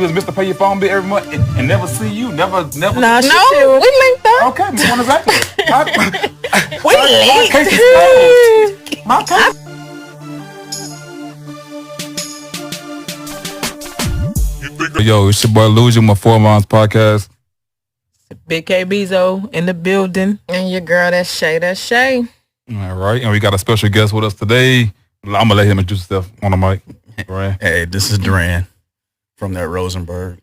was Mr. Pay Your Phone Bill every month and never see you, never. Nah, no, we linked up. Okay, what is that? We linked. My case. Yo, it's your boy Lusion, my 4 Months podcast. Big Kbee in the building. And your girl, ThatsShae. All right, and we got a special guest with us today. I'm gonna let him introduce himself on the mic. Right. Hey, this is Duran from that Rosenberg.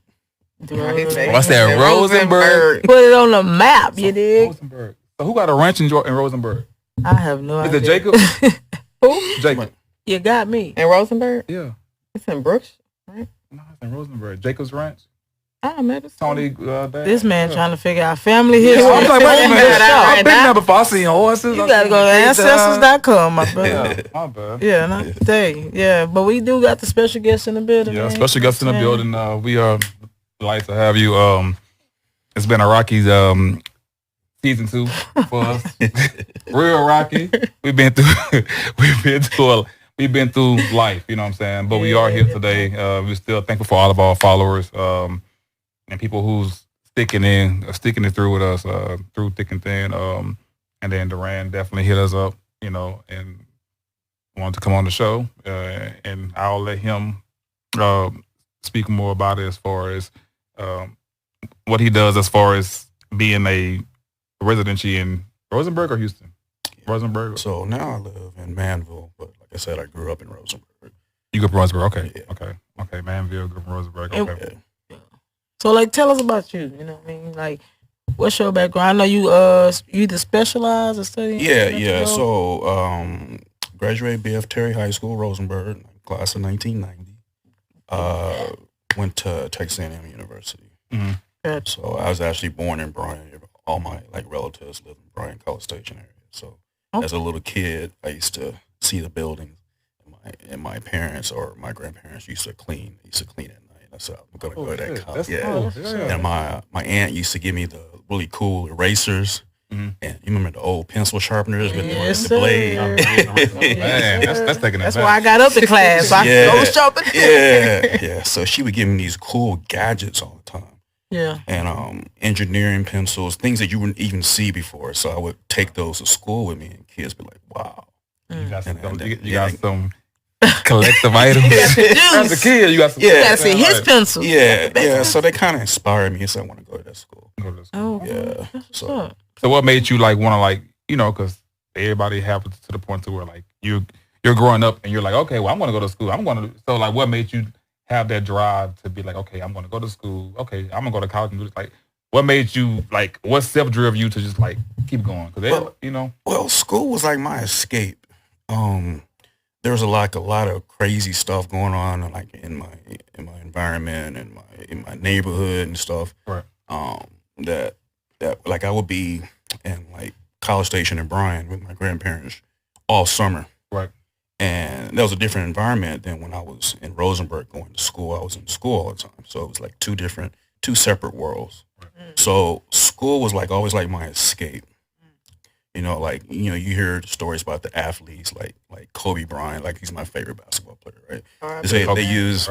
What's that? Rosenberg. Put it on the map, you dig? Rosenberg. So who got a ranch in Rosenberg? I have no idea. Is it Jacob? Who? Jacob. You got me. In Rosenberg? Yeah. It's in Brooks, right? No, it's in Rosenberg. Jacob's Ranch. I met it. Tony. This man trying to figure out family history. I'm like, wait a minute. I've been now. there before. I seen horses. You gotta go to ancestors.com, my brother. Yeah, my bad. Yeah, not today. Yeah, but we do got the special guest in the building. Yeah, man. special guest in the building. We are delighted to have you. It's been a rocky season 2 for us. Real rocky. We've been through life. You know what I'm saying? But we are here today. We're still thankful for all of our followers and people who's sticking it through with us through thick and thin. And then Duran definitely hit us up, and wanted to come on the show. And I'll let him speak more about it as far as what he does as far as being a residency in Rosenberg or Houston? Rosenberg. So now I live in Manville, but like I said, I grew up in Rosenberg. You grew up in Rosenberg, okay. Yeah. Okay, Manville, grew up in Rosenberg, okay. So, tell us about you. You know what I mean? Like, what's your background? I know you either specialize or study. Yeah. So, graduated BF Terry High School, Rosenberg, class of 1990. Went to Texas A&M University. Mm-hmm. So I was actually born in Bryan. All my relatives live in Bryan, College Station area. So as a little kid, I used to see the buildings, and my parents or my grandparents used to clean. They used to clean at night. I said, I'm gonna go to that college. Cool. Yeah. And my aunt used to give me the really cool erasers. Mm-hmm. And you remember the old pencil sharpeners with the blade? Man, that's taking That's why I got up in class. So I could go sharpen. Yeah. So she would give me these cool gadgets all the time. Yeah. And engineering pencils, things that you wouldn't even see before. So I would take those to school with me, and kids be like, "Wow, you got some collective items." As a kid, you got some. You gotta see his pencil. Yeah. So they kind of inspired me, so I want to go to that school. Oh, yeah. So what made you want to because everybody happens to the point to where you're growing up and you're like, okay, well, I'm going to go to school. So what made you have that drive to be like, okay, I'm going to go to school. Okay, I'm going to go to college and do this. What made you what self-drove you to just keep going? Because Well, school was like my escape. There was a lot of crazy stuff going on in my environment and in my neighborhood and stuff. Right. That I would be in College Station in Bryan with my grandparents all summer. Right. And that was a different environment than when I was in Rosenberg going to school. I was in school all the time. So it was two separate worlds. Right. So school was always my escape. You hear stories about the athletes like Kobe Bryant, he's my favorite basketball player, right? They use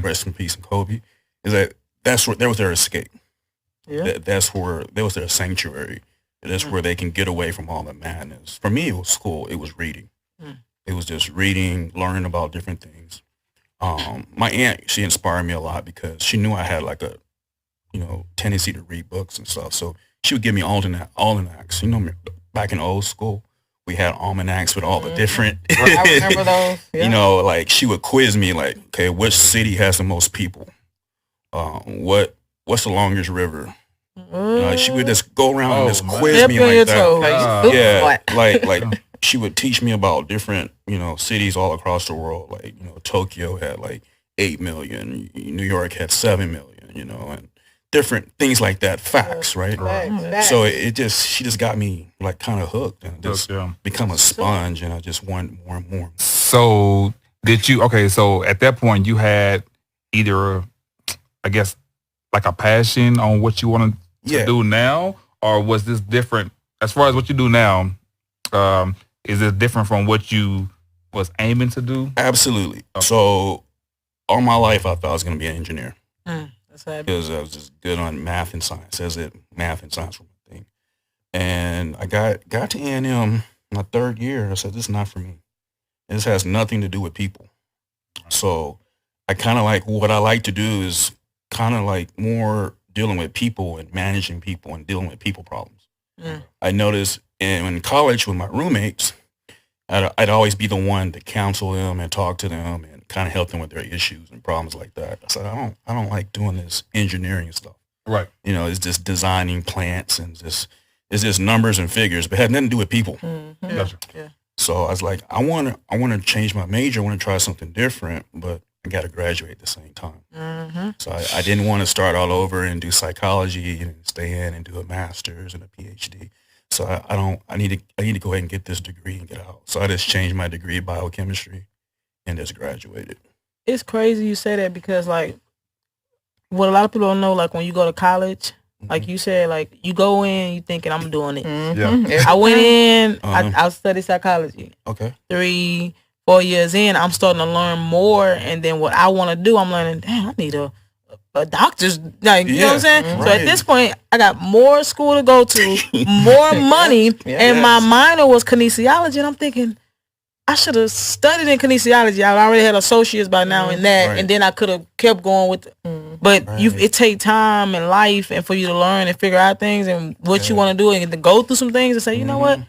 rest in peace and Kobe. That was their escape. Yeah. That was their sanctuary. That's where they can get away from all the madness. For me, it was school. It was reading. It was just reading, learning about different things. My aunt, she inspired me a lot because she knew I had a tendency to read books and stuff. So she would give me almanacs. Back in old school, we had almanacs with all the different. I remember those. Yeah. She would quiz me okay, which city has the most people? What's the longest river? She would just go around and just quiz me like that. She would teach me about different, cities all across the world. Tokyo had 8 million, New York had 7 million, and different things like that. Facts, right? So she just got me kind of hooked and just become a sponge, and I just want more and more. So so at that point you had either, I guess, a passion on what you wanted to do now, or was this different as far as what you do now? Is it different from what you was aiming to do? Absolutely. Okay. So all my life I thought I was going to be an engineer. That's happy. Because I was just good on math and science. Says it, math and science were my thing. And I got to A&M my third year. I said, this is not for me. This has nothing to do with people. So I kind of like, what I like to do is kind of like more dealing with people and managing people and dealing with people problems. I noticed in college with my roommates, I'd always be the one to counsel them and talk to them and kind of help them with their issues and problems like that. I said, I don't like doing this engineering stuff. Right. You know, it's just designing plants and it's just numbers and figures, but it had nothing to do with people. Gotcha. Yeah. So I was like, I want to change my major. I want to try something different, but I got to graduate at the same time. So I didn't want to start all over and do psychology and stay in and do a master's and a PhD. So I need to go ahead and get this degree and get out. So I just changed my degree in biochemistry and just graduated. It's crazy you say that because like what a lot of people don't know, like when you go to college, like you said, like you go in, you thinking I'm doing it. Yeah. I went in, I studied psychology. Okay. 3-4 years in, I'm starting to learn more, and then what I want to do, I'm learning. Damn, I need a doctor's, like you know what I'm saying. Right. So at this point, I got more school to go to, more money, and my minor was kinesiology, and I'm thinking I should have studied in kinesiology. I already had associates by now in that, and then I could have kept going with. But it take time and life, and for you to learn and figure out things and what you want to do, and to go through some things and say, you know what,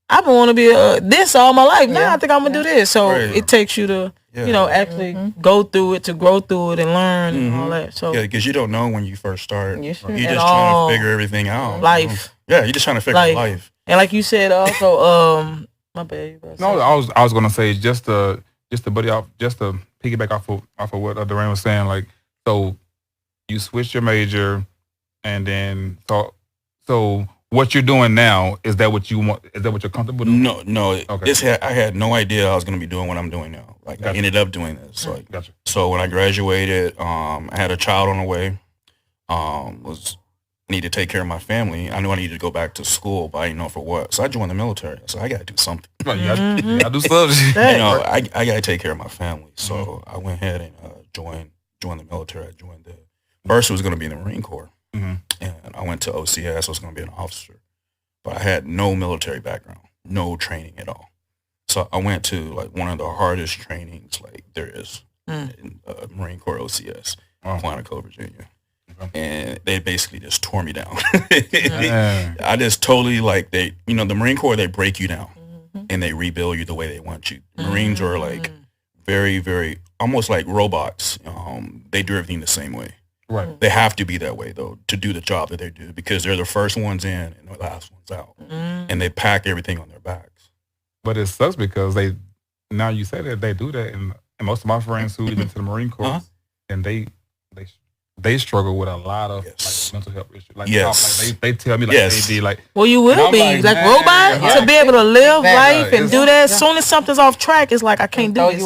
I've been want to be this all my life. Now I think I'm gonna do this. So it takes you to you know actually go through it, to grow through it and learn and all that. So because you don't know when you first start. You're just all trying to figure everything out. Life. Yeah, you're just trying to figure out life. And like you said, also, my bad. No, I was gonna say just to piggyback off of what Dorann was saying. Like, so you switched your major, and then so what you're doing now, is that what you want? Is that what you're comfortable doing? No. Okay. I had no idea I was going to be doing what I'm doing now. Like, Gotcha. I ended up doing this. Like, Gotcha. So when I graduated, I had a child on the way. I needed to take care of my family. I knew I needed to go back to school, but I didn't know for what. So I joined the military. So I got to do something. Right, you gotta do something. You know, I got to take care of my family. So I went ahead and joined the military. I joined first it was going to be in the Marine Corps. And I went to OCS. I was going to be an officer, but I had no military background, no training at all. So I went to like one of the hardest trainings like there is in Marine Corps OCS, Quantico, Virginia. And they basically just tore me down. I just totally like the Marine Corps, they break you down and they rebuild you the way they want you. Marines are like very, very, almost like robots. They do everything the same way. Right. They have to be that way, though, to do the job that they do, because they're the first ones in and the last ones out. And they pack everything on their backs. But it sucks because now you say that they do that, and most of my friends who went to the Marine Corps, and they struggle with a lot of like, mental health issues. Like, like they tell me like they be like, well, you will be like robot to be able to live life and do that. As soon as something's off track, it's like I can't do this.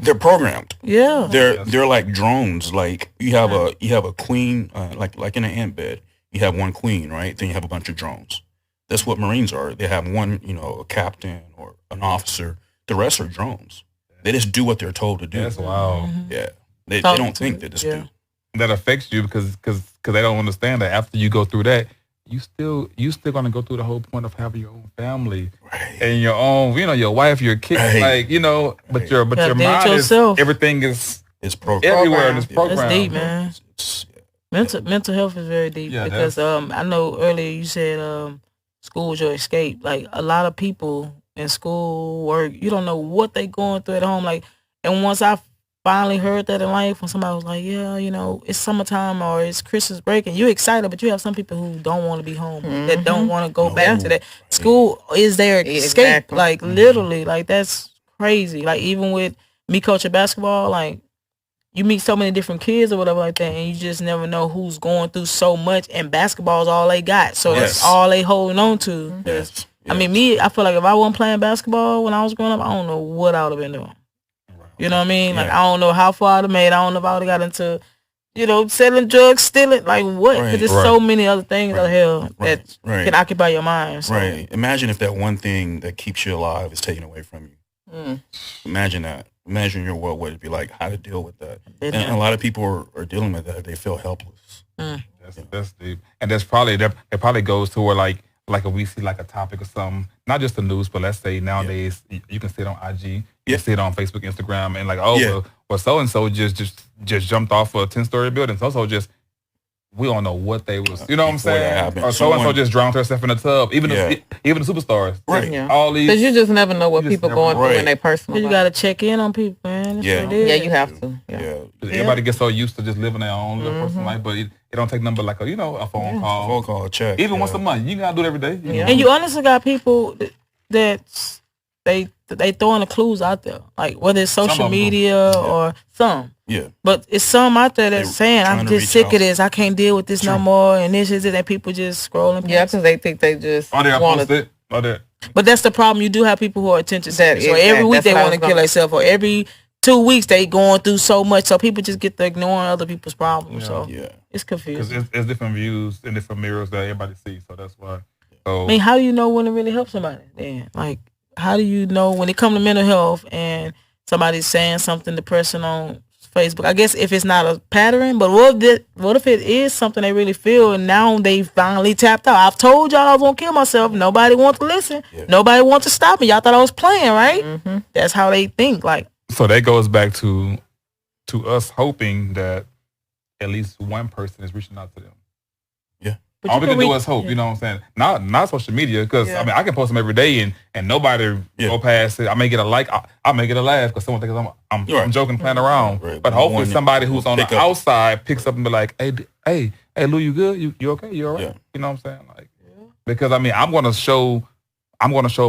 They're programmed. Yeah, they're like drones. Like you have a queen, like in an ant bed, you have one queen, right? Then you have a bunch of drones. That's what Marines are. They have one, a captain or an officer. The rest are drones. They just do what they're told to do. That's wild. Yeah, they don't think, they just do. That affects you because they don't understand that after you go through that, you still gonna go through the whole point of having your own family and your own, your wife, your kids, like but your mind is everything is programmed everywhere in this program. That's deep, man. Mental health is very deep because I know earlier you said school is your escape. Like a lot of people in school, work, you don't know what they going through at home. Like, and once I finally heard that in life, when somebody was like, yeah, it's summertime or it's Christmas break, and you're excited, but you have some people who don't want to be home, that don't want to go back to that. School is their escape, like literally, like that's crazy. Like even with me coaching basketball, like you meet so many different kids or whatever like that, and you just never know who's going through so much, and basketball is all they got, so that's all they holding on to. I mean, I feel like if I wasn't playing basketball when I was growing up, I don't know what I would have been doing. You know what I mean? Like, I don't know how far I'd have made. I don't know if I would have got into, selling drugs, stealing, like what? Because there's so many other things out here that can occupy your mind. So. Right. Imagine if that one thing that keeps you alive is taken away from you. Imagine that. Imagine your world, what it'd be like, how to deal with that. And a lot of people are dealing with that. They feel helpless. That's deep. And that's probably, that probably goes to where like if we see like a topic or something, not just the news, but let's say nowadays you can see it on IG, you can see it on Facebook, Instagram, and like, well so-and-so just jumped off a 10-story building. So just, we don't know what they was, you know what I'm saying? Or so-and-so just drowned herself in the tub. Even the superstars. Right. All these. Because you just never know what people going through in their personal life. You got to check in on people, man. That's what it is. Yeah, you have to. Yeah. Everybody gets so used to just living their own little personal life, but it don't take nothing but like a phone call. A phone call, a check. Even once a month. You got to do it every day. You know? And you honestly got people that they throwing the clues out there. Like whether it's social media or some. Yeah. But it's some out there that's saying, I'm just sick of this. I can't deal with this no more. And this is it. And people just scrolling. Yeah, because they think they just want to. But that's the problem. You do have people who are attention seekers. So every week they want to kill themselves, or every 2 weeks they going through so much. So people just get to ignoring other people's problems. So it's confusing. Because it's different views and different mirrors that everybody sees. So that's why. So, I mean, how do you know when to really help somebody then? Like, how do you know when it comes to mental health and somebody's saying something depressing on Facebook? I guess if it's not a pattern, but what if it is something they really feel and now they finally tapped out? I've told y'all I was going to kill myself. Nobody wants to listen. Yeah. Nobody wants to stop me. Y'all thought I was playing, right? Mm-hmm. That's how they think. Like, so that goes back to us hoping that at least one person is reaching out to them. But all we can do is hope, you know what I'm saying? Not social media, because I mean I can post them every day and nobody go past it. I may get a like, I may get a laugh because someone thinks I'm joking, playing around. Right. But hopefully somebody who's on the outside picks up and be like, hey, Lou, you good? You okay? You all right? Yeah. You know what I'm saying? Like, because I mean I'm gonna show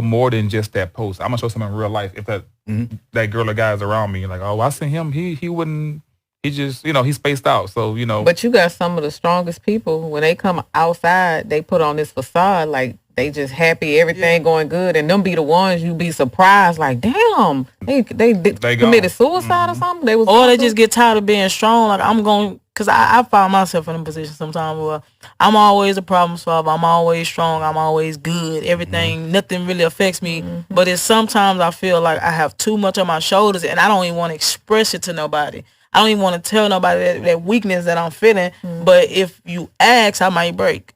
more than just that post. I'm gonna show something in real life. If that girl or guy is around me, like, oh, I seen him, he wouldn't. He just, he's spaced out. So, But you got some of the strongest people. When they come outside, they put on this facade like they just happy, everything going good. And them be the ones you be surprised, like, damn, they committed suicide or something. They just get tired of being strong. Like, I'm going, because I find myself in a position sometimes where I'm always a problem solver. I'm always strong. I'm always good. Everything, nothing really affects me. Mm-hmm. But it's sometimes I feel like I have too much on my shoulders and I don't even want to express it to nobody. I don't even want to tell nobody that weakness that I'm feeling. But if you ask, I might break.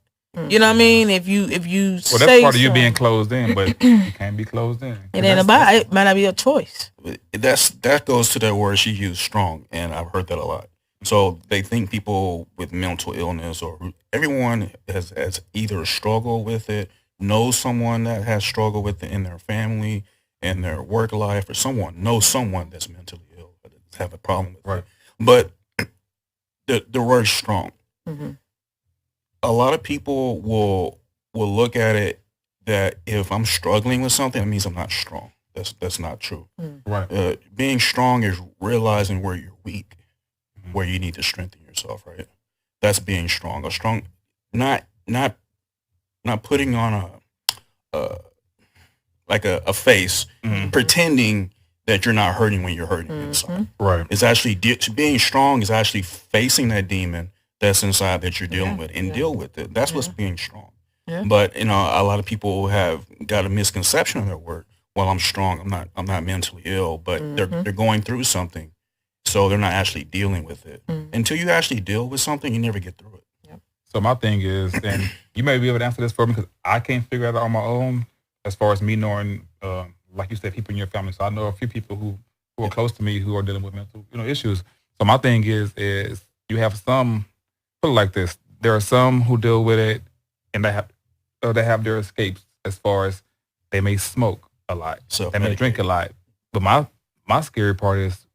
You know what I mean? If you well, that's part of you being closed in, but you can't be closed in. It ain't about it. Might not be a choice. That goes to that word she used, strong, and I've heard that a lot. So they think people with mental illness or everyone has either struggled with it, knows someone that has struggled with it in their family, in their work life, or knows someone that's mentally ill, but have a problem with it. But the word strong. Mm-hmm. A lot of people will look at it that if I'm struggling with something, it means I'm not strong. That's not true. Right. Being strong is realizing where you're weak, where you need to strengthen yourself. Right. That's being strong. A strong, not putting on a face, pretending that you're not hurting when you're hurting inside. Right. It's actually being strong is actually facing that demon that's inside that you're dealing with and deal with it. That's what's being strong. Yeah. But a lot of people have got a misconception of their word. Well, I'm strong. I'm not mentally ill, but they're going through something, so they're not actually dealing with it. Until you actually deal with something, you never get through it. Yep. So my thing is, and you may be able to answer this for me because I can't figure it out on my own. As far as me knowing, like you said, people in your family. So I know a few people who are close to me who are dealing with mental issues. So my thing is you have some. Put it like this: there are some who deal with it, and they have their escapes. As far as they may smoke a lot, so they may drink a lot. But my scary part is,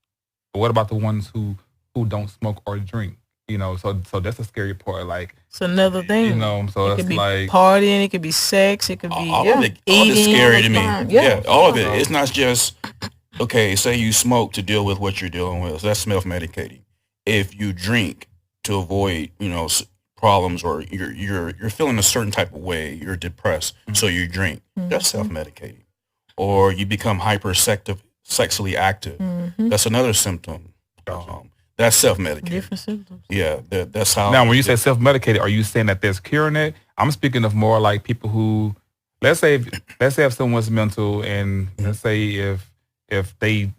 what about the ones who don't smoke or drink? So that's the scary part. Like it's another thing. So it it's could be like partying, it could be sex, it could be all of it. All of it's scary to me. Yeah, all of it. It's not just okay. Say you smoke to deal with what you're dealing with. So that's self-medicating. If you drink to avoid, problems, or you're feeling a certain type of way, you're depressed, so you drink. That's self-medicating. Or you become sexually active. That's another symptom. That's self-medicating. Different symptoms. Yeah, that's how. Now, when you say self-medicated, are you saying that there's curing it? I'm speaking of more like people who, let's say if someone's mental, and let's say if if they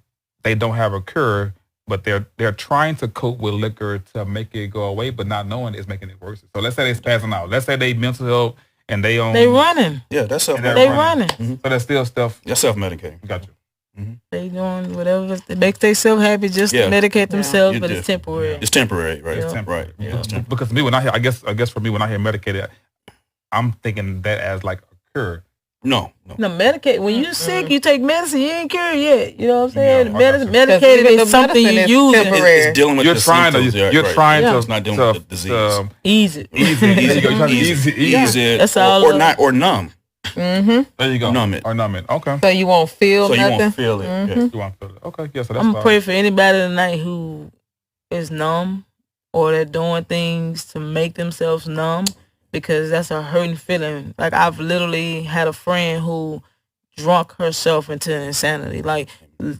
don't have a cure, but they're trying to cope with liquor to make it go away, but not knowing it's making it worse. So let's say they're spazzing out. Let's say they mental health and they running. Yeah, that's self. They running. So that's still stuff. That's self-medicating. Gotcha. They doing whatever they make themselves happy just to medicate themselves, but it's temporary. It's temporary, right? It's temporary. Right. Yeah. It's temporary. Because for me, when I hear, I guess for me, when I hear medicated, I'm thinking that as like a cure. No. Medicate. When you're sick, you take medicine. You ain't cured yet. You know what I'm saying? Medicated is something you use. It's dealing with symptoms. You're trying to. It's not dealing with the disease. Ease it. Ease it. That's all. Or numb. There you go. Numb it. Or numb it. Okay. So you won't feel nothing? You won't feel it. Yeah. You won't feel it. Okay. Yeah. So that's I'm gonna pray for anybody tonight who is numb or they're doing things to make themselves numb, because that's a hurting feeling. Like, I've literally had a friend who drunk herself into insanity. Like,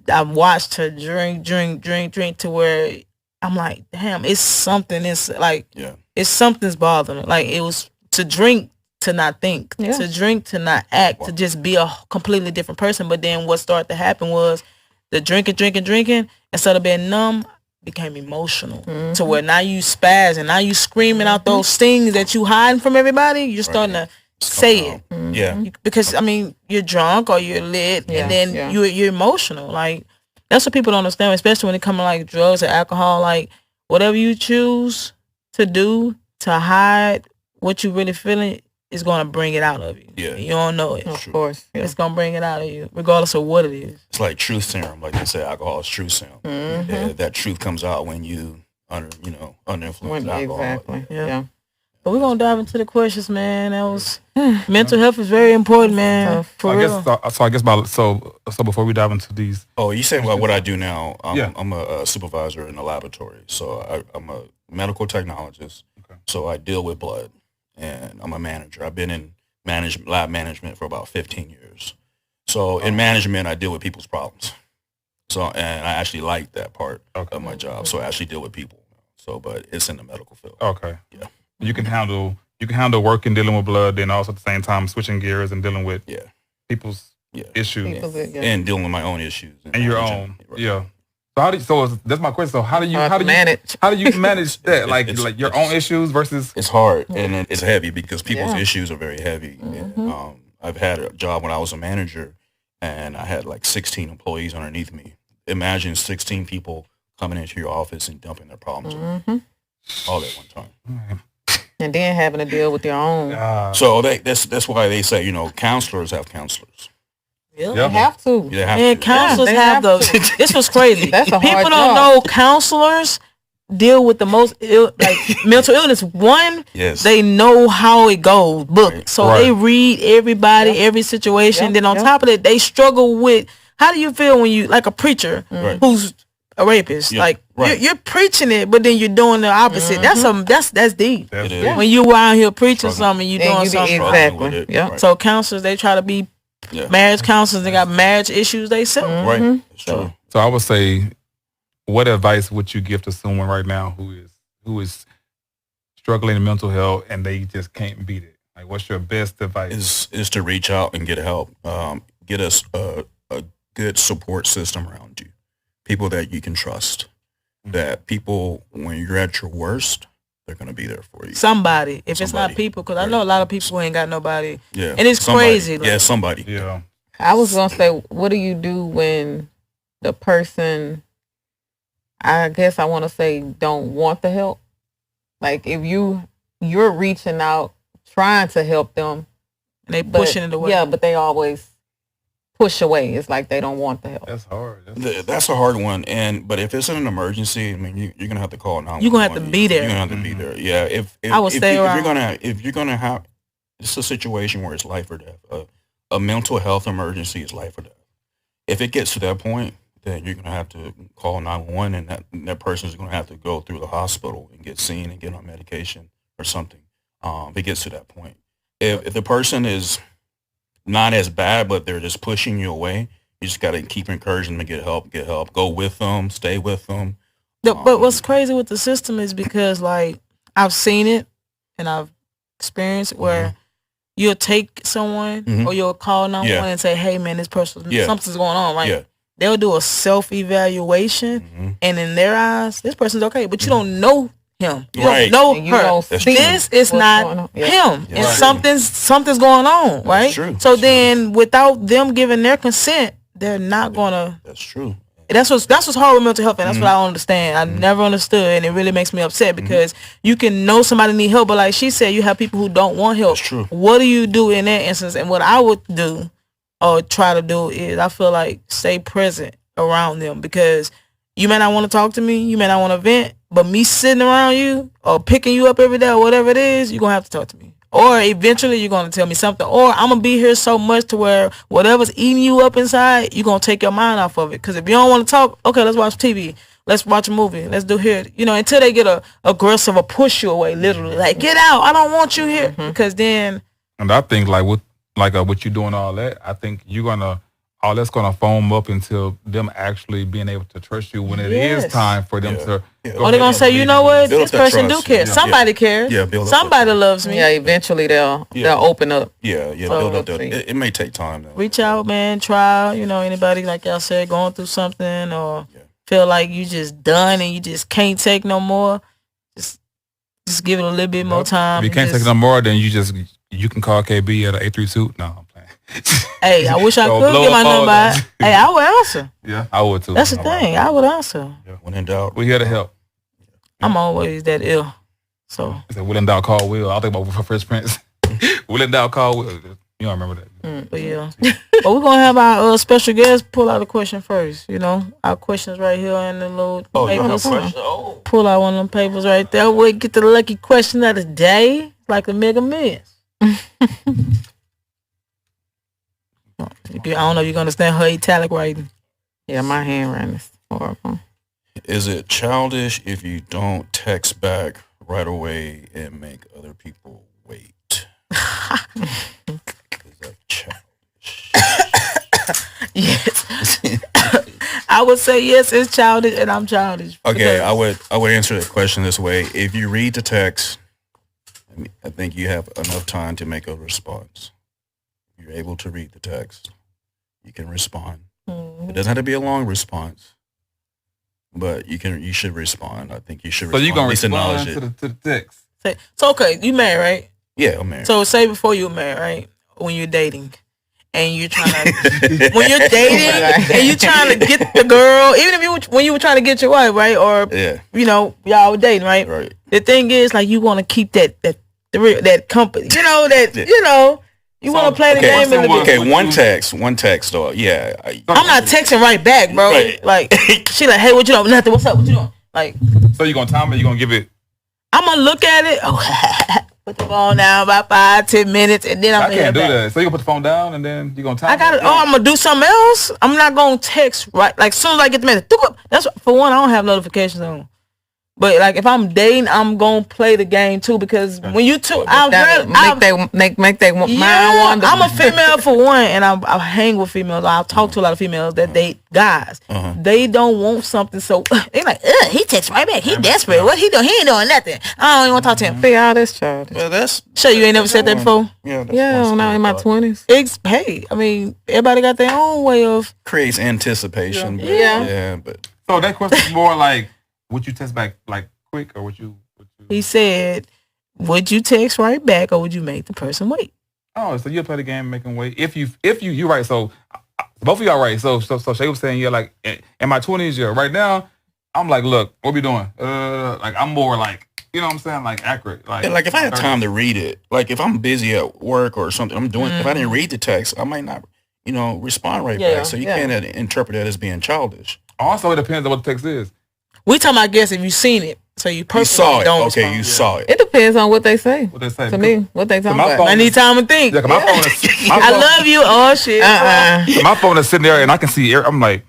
I've watched her drink to where I'm like, damn, it's something. It's like, it's something's bothering her. Like, it was to drink to not think, to drink to not act, to just be a completely different person. But then what started to happen was the drinking, instead of being numb, became emotional to where now you spaz and now you screaming out those things that you hiding from everybody. You're starting to say it. Because I mean, you're drunk or you're lit, and then you're emotional. Like, that's what people don't understand, especially when it comes to like drugs or alcohol. Like, whatever you choose to do to hide what you really feeling is going to bring it out of you. Yeah. You don't know it. Of course. Yeah. It's going to bring it out of you, regardless of what it is. It's like truth serum. Like they say, alcohol is truth serum. That truth comes out when you under influence of alcohol. Exactly. Yeah. But we're going to dive into the questions, man. That was mental health is very important, man. For real. So before we dive into these. Oh, you say what I do now. I'm a supervisor in a laboratory. So I'm a medical technologist. Okay. So I deal with blood. And I'm a manager. I've been in lab management for about 15 years. So in management, I deal with people's problems. So, and I actually like that part of my job. So I actually deal with people. So, but it's in the medical field. Okay. Yeah. You can handle work and dealing with blood, then also at the same time switching gears and dealing with people's issues and dealing with my own issues and your own. Right. Yeah. So that's my question. So how do you manage? How do you manage that? Like your own issues versus? It's hard and it's heavy because people's issues are very heavy. And, I've had a job when I was a manager, and I had like 16 employees underneath me. Imagine 16 people coming into your office and dumping their problems all at one time, and then having to deal with your own. So that's why they say counselors have counselors. They have to. And counselors have those. This was crazy. That's a hard People don't job. know counselors deal with the most mental illness. One, they know how it goes. So they read everybody, every situation. Then on top of that, they struggle with how do you feel when you like a preacher who's a rapist? Like you're preaching it, but then you're doing the opposite. That's deep. When you out here preaching something, you doing something exactly. Yeah. So counselors, they try to be. Marriage counselors, they got marriage issues they self. Right. It's true. So I would say, what advice would you give to someone right now who is struggling in mental health and they just can't beat it? Like, what's your best advice? Is to reach out and get help. Get us a good support system around you. People that you can trust. That people, when you're at your worst, they're going to be there for you. Somebody. If it's not people, because I know a lot of people who ain't got nobody. Yeah. And it's crazy. Like, somebody. Yeah. I was going to say, what do you do when the person, I guess I want to say, don't want the help? Like, if you're reaching out, trying to help them. And they pushing it away. Yeah, but they always push away. It's like they don't want the help. That's hard. That's a hard one. But if it's an emergency, I mean, you're gonna have to call 911. You're gonna have to be there. You're gonna have to be there. Yeah. If you're gonna have, it's a situation where it's life or death. A mental health emergency is life or death. If it gets to that point, then you're gonna have to call 911, and that person is gonna have to go through the hospital and get seen and get on medication or something. If it gets to that point, if the person is not as bad, but they're just pushing you away, you just got to keep encouraging them to get help, go with them, stay with them. But what's crazy with the system is because, like, I've seen it and I've experienced it where you'll take someone or you'll call 911 and say, hey, man, this person, something's going on, right? Yeah. they'll do a self-evaluation, and in their eyes, this person's okay, but you don't know him. You don't know her. This is not him, and something's going on, right? So then, without them giving their consent, they're not gonna. That's true. That's what's hard with mental health, and that's what I don't understand. I never understood, and it really makes me upset because you can know somebody need help, but like she said, you have people who don't want help. That's true. What do you do in that instance? And what I would do or try to do is, I feel like, stay present around them, because you may not want to talk to me, you may not want to vent, but me sitting around you or picking you up every day or whatever it is, you're gonna have to talk to me. Or eventually you're going to tell me something. Or I'm going to be here so much to where whatever's eating you up inside, you're going to take your mind off of it. Because if you don't want to talk, okay, let's watch TV. Let's watch a movie. Let's do here. You know, until they get aggressive or push you away, literally. Like, get out. I don't want you here. Because then. And I think like what you doing all that, I think you're going to, all that's going to foam up until them actually being able to trust you when it is time for them to. Or they're going to say, you know what, this person do care. Somebody cares. Somebody loves me. Yeah, eventually they'll open up. Build up. It may take time, though. Reach out, man. Try, anybody, like y'all said, going through something or feel like you just done and you just can't take no more. Just give it a little bit more time. If you can't take no more, then you can call Kbee at 832. No, I'm playing. Hey, I wish I could get my number out. Hey, I would answer. Yeah, I would too. That's the thing. I would answer. Yeah. When in doubt, we're here to help. I'm always that ill. So. It's a Will in doubt, call Will. I'll think about Fresh Prince. Will in doubt, call Will. You don't remember that. But yeah. But we're going to have our special guest pull out a question first. Our questions right here in the little papers. Pull out one of them papers right there. We'll get the lucky question of the day, like the Mega Millions. I don't know if you can understand her italic writing. Yeah, my handwriting is horrible. Is it childish if you don't text back right away and make other people wait? Is that childish? Yes. I would say yes, it's childish, and I'm childish. Okay, I would answer the question this way. If you read the text, I think you have enough time to make a response. You're able to read the text, you can respond. It doesn't have to be a long response, but you should respond. I think you should respond. So you're going to respond to the text. So okay, you married, right? Yeah, I'm married. So say before you were married, right? When you're dating and you're trying to when you're dating and you're trying to get the girl, even if when you were trying to get your wife, right? Or y'all were dating, right? Right. The thing is, like, you want to keep that company. You want to play the game in the beginning. One text though. Yeah. I'm not texting right back, bro. Right. Like, she like, hey, what you doing? Nothing. What's up? What you doing? Like. So you gonna time it? You gonna give it? I'm gonna look at it. Oh, put the phone down about 5-10 minutes, and then I'm gonna. I can't do that. So you gonna put the phone down, and then you gonna time. I got it. Oh, I'm gonna do something else. I'm not gonna text right. Like, as soon as I get the message, that's for one. I don't have notifications on. But like, if I'm dating, I'm gonna play the game too, because when you two, make they mind wander. I'm a female for one, and I hang with females. I talk to a lot of females that date guys. They don't want something, so they like, he texts right back. He desperate. What he doing? He ain't doing nothing. I don't even want to talk to him. See, all this childish. Well, that's sure you ain't never said that before. Yeah, when I was in my 20s. Hey, I mean, everybody got their own way of creates anticipation. But so that question is more like, would you text back like quick, or would you? He said, would you text right back, or would you make the person wait? Oh, so you'll play the game, make them wait. If you're right. So both of y'all right. So Shay was saying, like, in my 20s, right now, I'm like, look, what we doing? Like, I'm more like, you know what I'm saying, like, accurate. Like if I had time to read it, like if I'm busy at work or something, I'm doing. If I didn't read the text, I might not, respond right back. So you can't interpret that as being childish. Also, it depends on what the text is. We talking about, I guess, if you seen it, so you personally don't respond. Okay, you saw it. It depends on what they say. What they say to me, what they talking about. I need time to think. Yeah, my phone is, I love you. Oh shit. My phone is sitting there, and I can see. I'm like,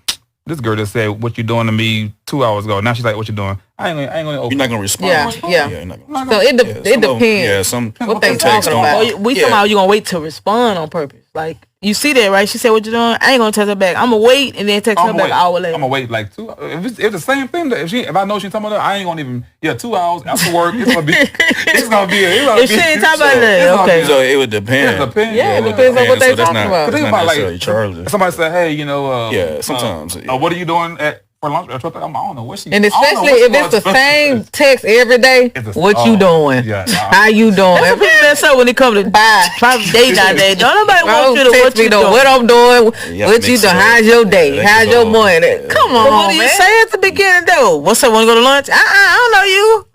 this girl just said, "What you doing to me 2 hours ago?" Now she's like, "What you doing?" I ain't gonna open. You're not gonna respond. Yeah. You're not gonna so it depends. Some what they talking about. We somehow you gonna wait to respond on purpose, like. You see that, right? She said, "What you doing?" I ain't gonna text her back. I'm gonna wait and then text her back an hour later. I'm gonna wait like 2. If it's the same thing, if I know she's talking about that, I ain't gonna even. 2 hours after work. It's gonna be. If she ain't talking about that, okay. So it would depend. It depends on what they talking about. Think about like somebody said, "Hey, sometimes. What are you doing for lunch?" I don't know what she. And especially if it's the same text every day, what you doing? Yeah, how you doing? That's what mess up when it comes to private date nowadays. Don't nobody want you to what you doing. What I'm doing? What you doing? How's your day? How's your morning? Come on, what do you say at the beginning though? What's up? Want to go to lunch? I don't know you.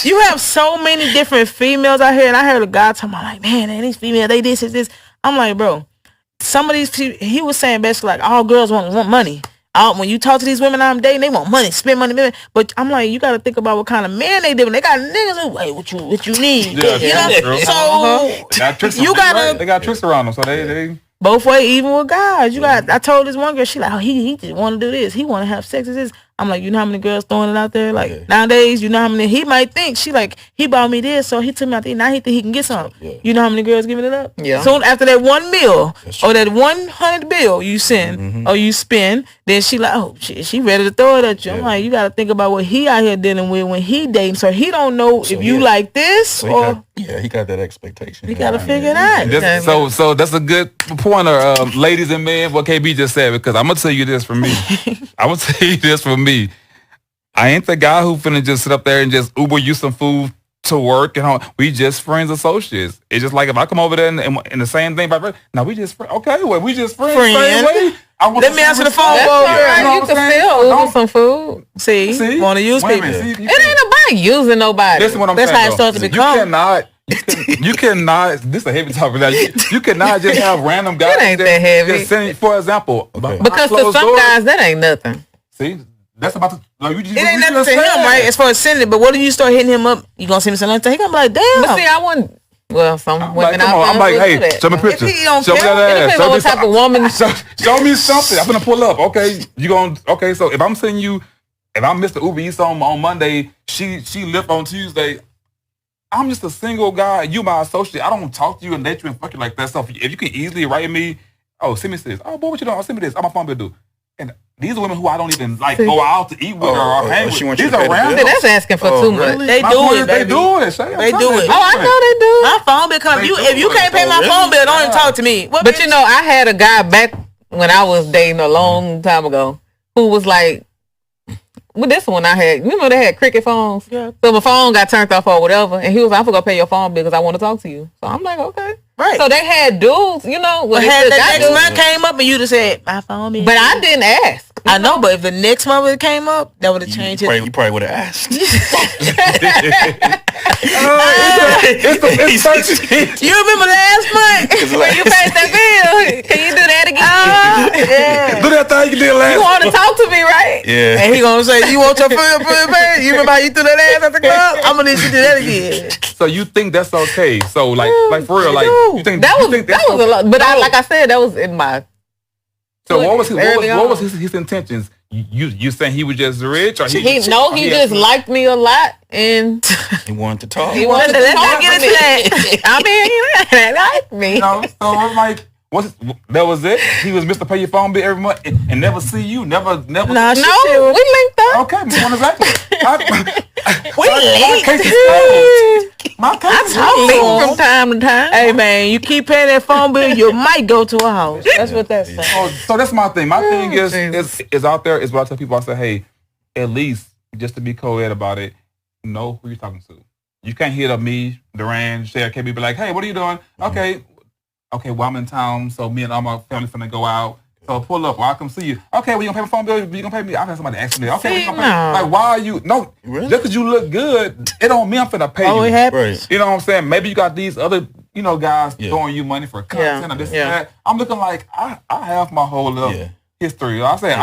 You have so many different females out here, and I heard a guy talking about like, man, these females, they this is this. I'm like, bro, some of these he was saying basically like all girls want money. When you talk to these women I'm dating, they want money, spend money. But I'm like, you got to think about what kind of man they doing. They got niggas who, hey, what you need? So you got to. They got tricks around them, so they both way, even with guys. I told this one girl, she like, oh, he just want to do this. He want to have sex with this. I'm like, you know how many girls throwing it out there? Like nowadays, you know how many he might think. She like, he bought me this, so he took me out there. Now he think he can get some. You know how many girls giving it up? Yeah. Soon after that one meal or that 100 bill you send or you spend, then she like, oh shit, she ready to throw it at you. I'm like, you got to think about what he out here dealing with when he dating. So he don't know if you like this or. He got that expectation. He got to figure it out. So that's a good pointer, ladies and men, what KB just said, because I'm going to tell you this from me. I ain't the guy who finna just sit up there and just Uber you some food to work and all. We just friends, associates. It's just like if I come over there and the same thing, now we just friends. Okay, well, we just friends. Same way. Let me answer the phone. You can still Uber some food. See? Want to use people. It ain't nobody using nobody. Listen what I'm saying. That's how it starts to become. You cannot. This is a heavy topic. You cannot just have random guys. It ain't that heavy. For example, because to some guys that ain't nothing. See, that's about to. It ain't nothing to him, right? As far as sending it, but what if you start hitting him up? You gonna send him something? He gonna be like, damn. But see, I wouldn't. Well, some women I'm like, hey, show me a picture. Show me that ass. Show me what type of woman. Show me something. I'm gonna pull up. Okay, Okay, so if I'm sending you, if I'm Mr. Uber Eats on Monday, she lift on Tuesday. I'm just a single guy. You my associate. I don't talk to you and date you and fuck you like that. So if you can easily write me, send me this. Oh, boy, what you doing? Send me this. I'm my phone bill do. And these are women who I don't even go out to eat with or hang with. These are random. That's asking for too much. Really? They do it. They do it. They do it. Oh, I know they do. My phone bill come. If you can't pay my phone bill, don't even talk to me. But you know, I had a guy back when I was dating a long time ago who was like, well, this one I had, they had cricket phones. Yeah. So my phone got turned off or whatever. And he was like, I'm going to pay your phone bill because I want to talk to you. So I'm like, okay. Right. So they had dudes, But had the next month came up and you just said, my phone bill. But I didn't ask. I know, but if the next month it came up, that would have changed it. You probably would have asked. You remember last month when you paid that bill? Can you do that again? Yeah. Do that thing you did last. You want to talk to me, right? Yeah. And he gonna say, you want your food paid? You remember how you threw that ass at the club? I'm gonna need you to do that again. So you think that's okay? So like for real, like you think that was a lot. But like I said, that was in my. So what was his intentions? You saying he was just rich, or he just liked me a lot and he wanted to talk. He wanted to talk get into that. I mean, he liked me. So I'm like, that was it? He was Mr. Pay Your Phone Bill every month and never see you, never. No, we linked up. Okay, exactly. My case is closed. I talk from time to time. Hey man, you keep paying that phone bill, you might go to a house. That's what that's saying. So that's my thing. My thing is out there is what I tell people. I say, hey, at least just to be co-ed about it, know who you're talking to. You can't hit up me, Dorann, Share, Kbee, be like, hey, what are you doing? Okay, well, I'm in town, so me and all my family finna go out. So pull up, well, I'll come see you. Okay, well, you gonna pay my phone bill? You gonna pay me? I've had somebody ask me, okay, you gonna pay me? Like, why are you? No, really? Just because you look good, it don't mean I'm finna pay you. It happens. You know what I'm saying? Maybe you got these other, guys throwing you money for content or this and that. I'm looking like, I have my whole history. I say,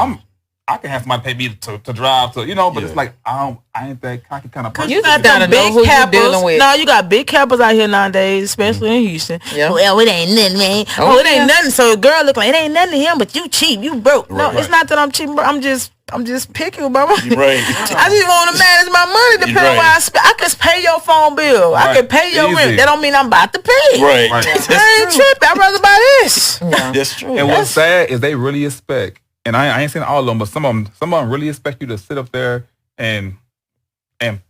I can have somebody pay me to drive to, but it's like I ain't that cocky kind of person. You got them big cappers. No, you got big cappers out here nowadays, especially in Houston. Yeah. Well, it ain't nothing, man. Oh, it ain't nothing. So a girl look like it ain't nothing to him, but you cheap, you broke. Right, no, it's not that I'm cheap, bro. I'm just picky, bro. Right. I just want to manage my money depending on where I spend. I can pay your phone bill. Right. I can pay your rent. That don't mean I'm about to pay. Right. I ain't tripping. I'd rather buy this. Yeah. That's true. And what's sad is they really expect, and I ain't saying all of them, but some of them really expect you to sit up there and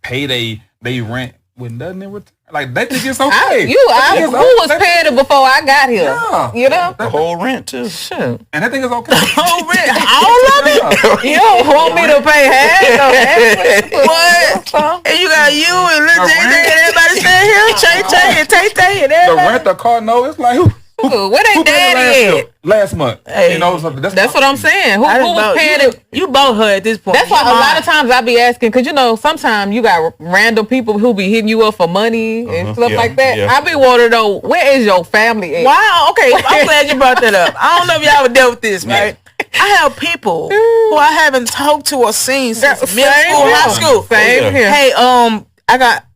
pay they rent with nothing in return. Like they think it's okay. Who was paying it before I got here? Yeah. You know, the whole rent too. Sure. And they think it's okay. The whole rent, all of it. You don't want me to pay half? What? And you got you and Lil J and everybody staying here, Tay and Tay and everybody. The rent, the car, no, it's like who? Where they daddy at? Last month. Hey, so that's what I'm saying. Who was paying it? You bought her at this point. That's why a lot of times I be asking, because sometimes you got random people who be hitting you up for money and stuff like that. Yeah. I be wanting to know, where is your family at? Wow, okay. I'm glad you brought that up. I don't know if y'all ever dealt with this, right? I have people who I haven't talked to or seen since middle school, high school. Same here. Hey, I got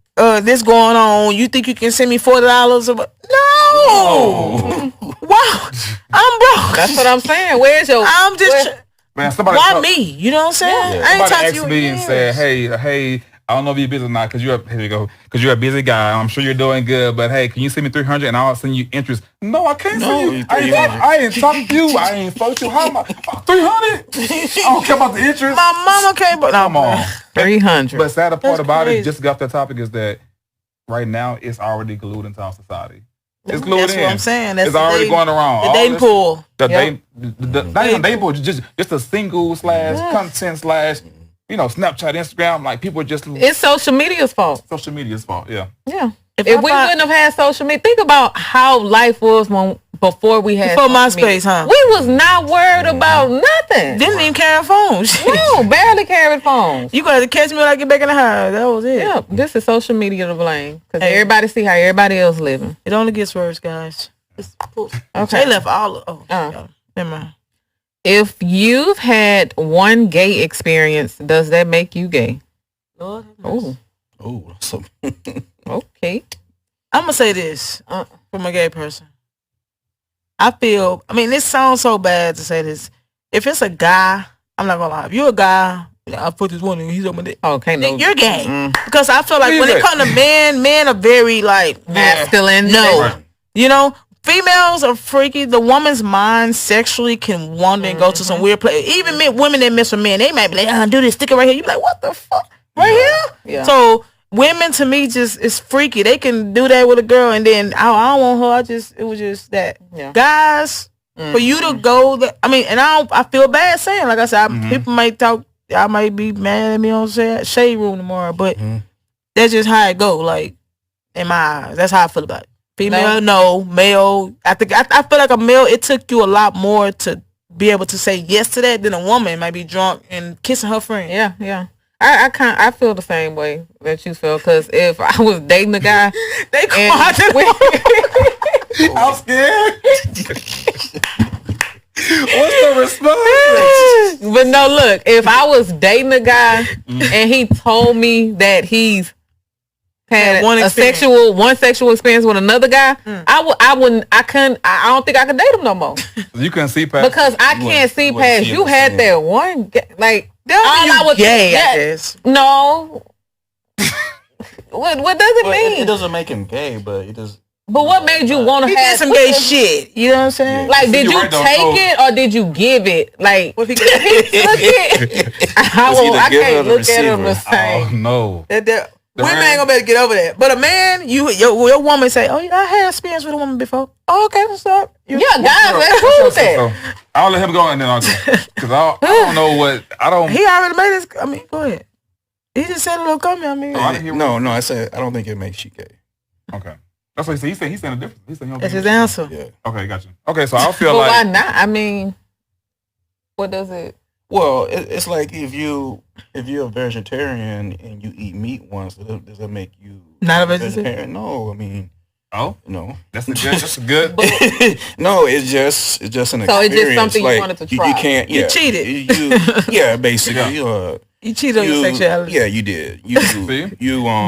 this going on. You think you can send me $40? No. Wow. I'm broke. That's what I'm saying. Where's your... I'm just... Man, somebody... Why me? You know what I'm saying? Yeah. I ain't talking to you. Somebody asked me and said, hey, I don't know if you're busy or not, because you're a busy guy. I'm sure you're doing good, but hey, can you send me $300 and I'll send you interest? No, I can't send you. I ain't talking to you. I ain't fucked you. How am I? $300? I don't care about the interest. My mama can't... But come on. 300. But sad part about it, just got that topic, is that right now it's already glued into our society. It's glued in. That's what I'm saying. It's already going around. The dating pool. Not even dating pool. Just a single / content / Snapchat, Instagram. Like people just. It's social media's fault. Social media's fault. Yeah. Yeah. If we wouldn't have had social media, think about how life was before we had MySpace, huh? We was not worried about nothing. Didn't even carry phones. No, barely carried phones. You got to catch me when I get back in the house. That was it. Yeah, this is social media to blame, because everybody see how everybody else living. It only gets worse, guys. Okay. They left all. Never mind. If you've had one gay experience, does that make you gay? Lord. Oh, so okay. I'm gonna say this from a gay person. This sounds so bad to say this. If it's a guy, I'm not gonna lie. If you're a guy, I put this one in, he's on my dick. Okay, no. You're gay. Because I feel like when it comes to men are very masculine. No. Females are freaky. The woman's mind sexually can wander and go to some weird place. Even women that mess with men, they might be like, do this, stick it right here. You be like, what the fuck? Right here? Yeah. So women to me just is freaky. They can do that with a girl and then I don't want her. It was just that. Yeah. Guys, for you to go I feel bad saying, like I said, people might talk, y'all might be mad at me on shade room tomorrow, but that's just how it go. Like in my eyes, that's how I feel about it. Female, no. Male, I feel like a male, it took you a lot more to be able to say yes to that than a woman might be drunk and kissing her friend. Yeah, yeah. I feel the same way that you feel, because if I was dating a guy, they come out I'm scared. What's the response? But no, look, if I was dating a guy and he told me that he's had one sexual experience with another guy, I don't think I could date him no more. You couldn't see past, because I can't see past. You had that one, like, I guess. No. What does it mean? It doesn't make him gay, but it does. But what made you want to have some gay shit? You know what I'm saying? Yeah. Like, did you take it or did you give it? Like, what if he I can't look at him the same. Oh, no. Women ain't gonna be able to get over that. But a man, your woman say, "Oh, I had experience with a woman before." Oh, okay, what's up? Guys, let's prove that. I'll let him go and then I'll go. Because I don't know what He already made this. Go ahead. He just said a little comment. No. I said I don't think it makes you gay. Okay, that's what he said. He's saying a different. He's saying that's his answer. Yeah. Okay, gotcha. Okay, so I feel like. Why not? What does it? Well, it's like if you're a vegetarian and you eat meat once, does that make you not a vegetarian? No, Oh No, that's a good. That's a good. No, it's just an experience. So it's just something like, you wanted to try. You can't. Yeah, You cheated. Yeah, basically. You cheated on your sexuality. Yeah, you did. You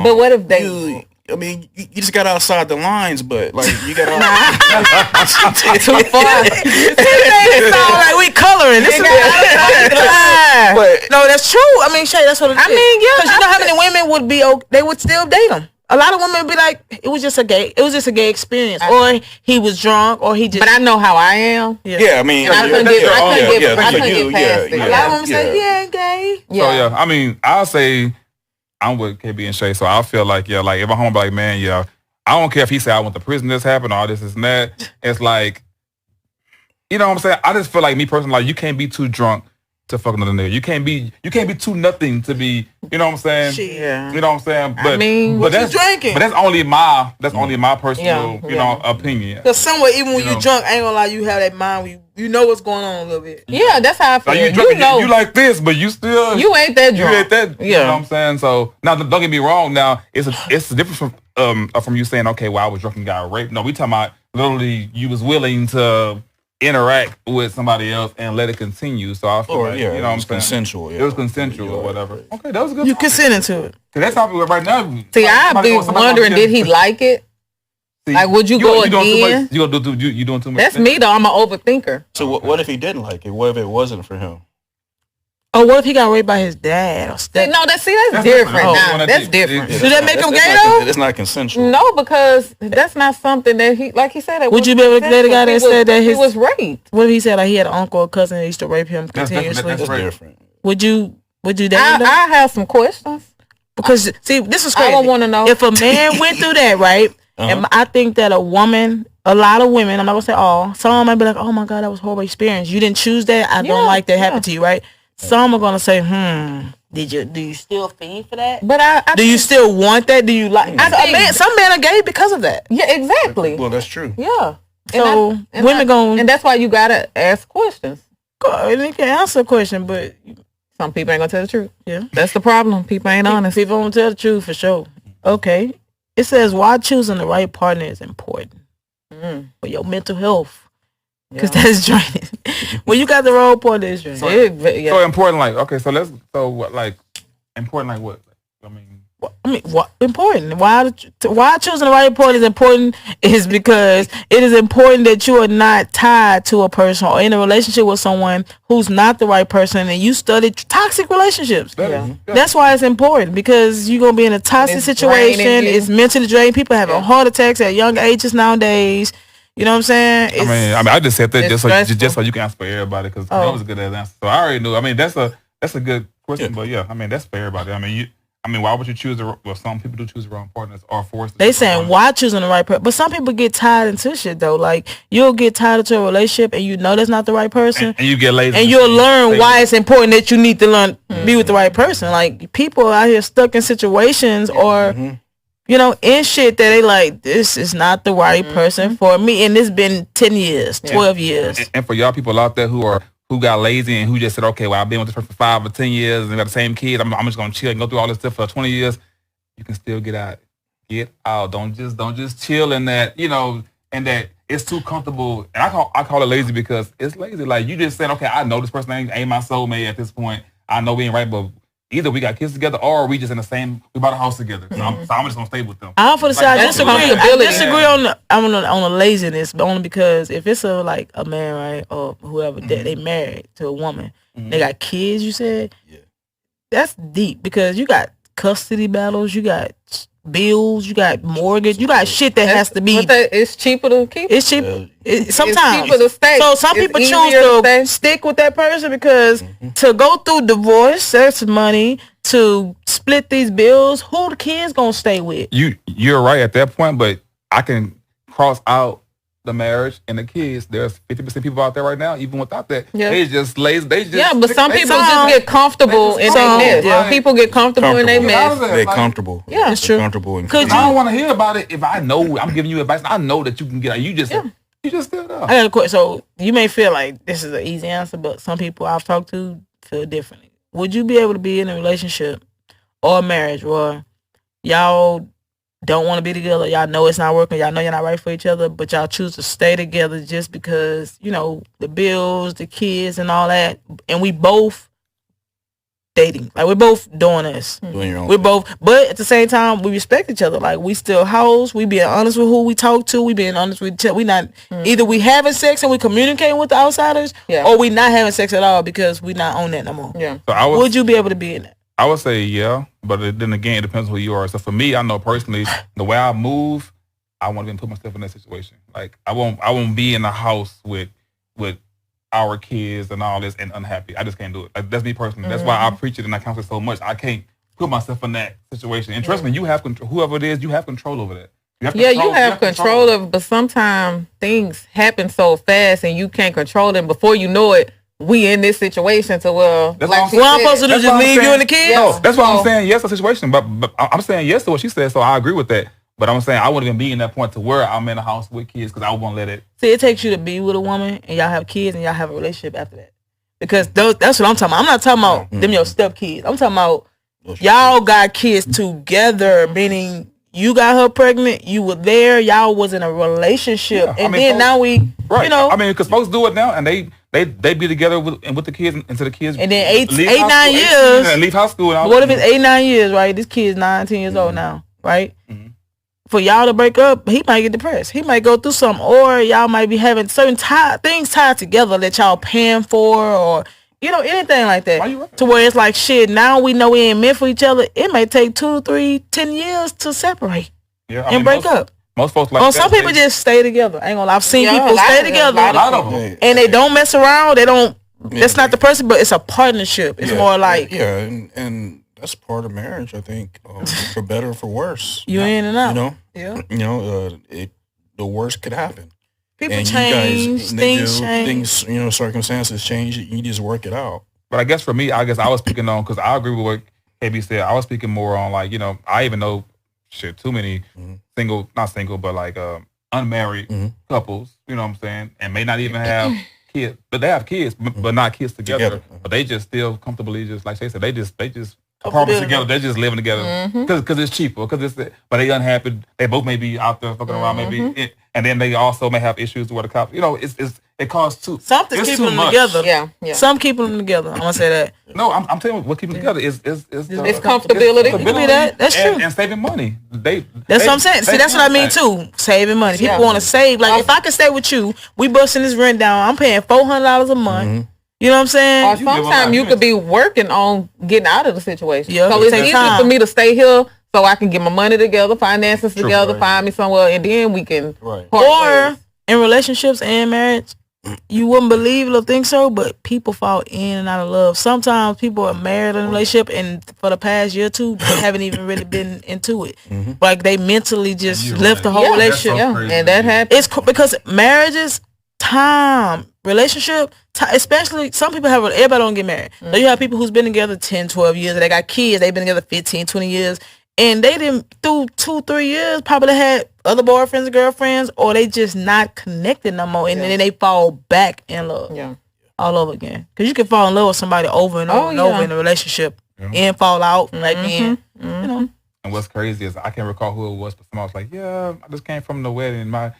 But what if they? I mean, you just got outside the lines, but like you got Too far. It sound like we coloring. This is But no, that's true. I mean, Shay, that's what it is. I mean, yeah. Because you know how many women would be? They would still date him. A lot of women would be like, it was just a gay experience, or he was drunk, or he just. But I know how I am. yeah, I mean, I couldn't get past it. A lot of women say he ain't gay. So yeah, I mean, I'll say I'm with Kbee and Shay, so I feel like like if I'm home, like man, I don't care if he said I went to prison, this happened, all this and that. It's like, you know what I'm saying? I just feel like me personally, like you can't be too drunk to fuck another nigga. You can't be too nothing to be, you know what I'm saying? Yeah. You know what I'm saying? But I mean, but that's drinking. But that's only my personal, you know, opinion. Because somewhere, even when you're drunk, I ain't gonna lie, you have that mind where you know what's going on a little bit. Yeah, that's how I feel. Like you drunk, you like this, but you still you ain't that drunk. You ain't that. You know what I'm saying? So now, don't get me wrong. Now it's a difference from you saying, okay, well I was drunk and got raped. No, we talking about literally you was willing to interact with somebody else and let it continue. So I feel like, you know what I'm saying? Consensual. Yeah. It was consensual or whatever. Okay, that was good. You consented to it. Cause that's how right now. See, I'd be wondering, did he like it? See, like, would you go again? You doing too much. That's me though. I'm an overthinker. So what if he didn't like it? What if it wasn't for him? Oh, what if he got raped by his dad or See, no, that's different. Now. That's different. Does that make him gay though? It's not consensual. No, because that's not something that he, like he said. That would you be able to date a guy that said that he was raped? What if he said like he had an uncle or cousin that used to rape him continuously? That's different. Would you date him? I have some questions. Because see, this is crazy. I don't want to know if a man went through that, right? And I think that a lot of women, I'm not gonna say all, some might be like, oh my God, that was a horrible experience. You didn't choose that. I don't like that happen to you, right? Some are gonna say, do you still fiend for that? But do you still want that? Do you like? Some men are gay because of that. Yeah, exactly. Well, that's true. Yeah. So women and that's why you gotta ask questions. And you can answer a question, but some people ain't gonna tell the truth. Yeah, that's the problem. People ain't honest. People won't tell the truth for sure. Okay, it says why choosing the right partner is important for your mental health. Because that's draining. When you got the wrong partner, it's draining. So important, like important, like what? What important? Why choosing the right partner is important is because it is important that you are not tied to a person or in a relationship with someone who's not the right person, and you studied toxic relationships. That's why it's important, because you're gonna be in a toxic situation. It's mentally draining. People having heart attacks at young ages nowadays. You know what I'm saying? I just said that just so you can answer for everybody, because that was a good answer. So I already knew. I mean, that's a good question, but I mean, that's for everybody. I mean, why would you choose some people do choose the wrong partners or force? They saying why choosing the right person, but some people get tied into shit though. Like you'll get tied into a relationship and you know that's not the right person, and you get lazy, and you'll learn why it's important that you need to be with the right person. Like people out here stuck in situations or. You know, in shit that they like, this is not the right person for me. And it's been 10 years, 12 years. And for y'all people out there who got lazy and who just said, okay, well, I've been with this person for 5 or 10 years and got the same kids. I'm just going to chill and go through all this stuff for 20 years. You can still get out. Get out. Don't just chill in that, you know, and that it's too comfortable. And I call it lazy because it's lazy. Like you just saying, okay, I know this person ain't my soulmate at this point. I know we ain't right, but either we got kids together or we just in the same, we bought a house together. So I'm just gonna stay with them. I disagree. I disagree on the laziness, but only because if it's a man, right, or whoever that they married to a woman, they got kids. You said, that's deep because you got custody battles, you got bills, you got mortgage, you got shit that has to be. It's cheaper to keep. It's cheap. Sometimes. It's cheaper to stay. So some people choose to stick with that person because to go through divorce, that's money. To split these bills, who the kids gonna stay with? You're right at that point, but I can cross out the marriage and the kids. There's 50% people out there right now, even without that. They just lazy. But some people just get comfortable in their mess. Yeah. People get comfortable in their mess. They're comfortable. Yeah, it's true. Comfortable. Because I don't want to hear about it if I know I'm giving you advice. I know that you can get out. You just still know. I got a question. So you may feel like this is an easy answer, but some people I've talked to feel differently. Would you be able to be in a relationship or a marriage where y'all don't want to be together. Y'all know it's not working. Y'all know you're not right for each other, but y'all choose to stay together just because, you know, the bills, the kids and all that. And we both dating. Like, we're both doing this. Doing your own We're thing. both, but at the same time, we respect each other. Like, we still hoes. We being honest with who we talk to. We being honest with each other. We not, either we having sex and we communicating with the outsiders, or we not having sex at all because we not on that no more. Yeah. So would you be able to be in that? I would say yeah, but then again, it depends who you are. So for me, I know personally, the way I move, I want to put myself in that situation. Like, I won't be in the house with our kids and all this and unhappy. I just can't do it. Like, that's me personally. That's why I preach it and I counsel so much. I can't put myself in that situation. And trust me, you have control. Whoever it is, you have control over that. You have control of it, but sometimes things happen so fast and you can't control them. Before you know it, we in this situation to what I'm supposed to do, just leave you and the kids? No, that's why I'm saying yes to the situation. But I'm saying yes to what she said, so I agree with that. But I'm saying I wouldn't even be in that point to where I'm in a house with kids because I won't let it. See, it takes you to be with a woman and y'all have kids and y'all have a relationship after that. Because that's what I'm talking about. I'm not talking about them your step kids. I'm talking about y'all got kids together, meaning you got her pregnant, you were there, y'all was in a relationship, and then folks, now we, you know. I mean, because folks do it now, and they be together with the kids until the kids. And then 8, 9 years. And leave high school. And what if it's 8, 9 years, right? This kid's 9, 10 years old now, right? For y'all to break up, he might get depressed. He might go through something, or y'all might be having certain things tied together that y'all paying for, or you know, anything like that. To where it's like, shit, now we know we ain't meant for each other. It may take 2, 3, 10 years to separate and break up. Most folks like some people just stay together. I ain't gonna lie. I've seen people stay together and they don't mess around. They don't. That's not the person, but it's a partnership. It's more like and that's part of marriage. I think for better or for worse. You in and out. The worst could happen. People change, things change. Things, circumstances change. You just work it out. But I guess for me, I was speaking on, because I agree with what Kbee said. I was speaking more on, like, I even know too many not single, but like unmarried couples, you know what I'm saying? And may not even have kids, but they have kids, but not kids together. But they just still comfortably, just like they said, they just apartments together. They're just living together because it's cheaper. But they unhappy. They both may be out there fucking around, maybe, and then they also may have issues with the cops. It costs too. Something's keeping them together. Yeah. Some keeping them together. I'm gonna say that. No, I'm telling you what keeping them together is comfortability. That's true. And saving money. That's what I'm saying. See, that's what I mean too. Saving money. People want to save. Like, if I can stay with you, we busting this rent down. I'm paying $400 a month. You know what I'm saying? Or sometimes you could be working on getting out of the situation. Yeah, so it's easier for me to stay here so I can get my money together, finances together, find me somewhere, and then we can. Or in relationships and marriage, you wouldn't believe it or think so, but people fall in and out of love. Sometimes people are married in a relationship, and for the past year or two, they haven't even really been into it. Like, they mentally just left the whole relationship. And that happens. It's because marriages, time, relationship, especially some people everybody don't get married. So you have people who's been together 10, 12 years, and they got kids, they've been together 15, 20 years, and they didn't, through 2, 3 years, probably had other boyfriends and girlfriends, or they just not connected no more, and then they fall back in love all over again. Because you can fall in love with somebody over and over and over in a relationship and fall out again. You know. And what's crazy is I can't recall who it was, but somebody was like, yeah, I just came from the wedding. My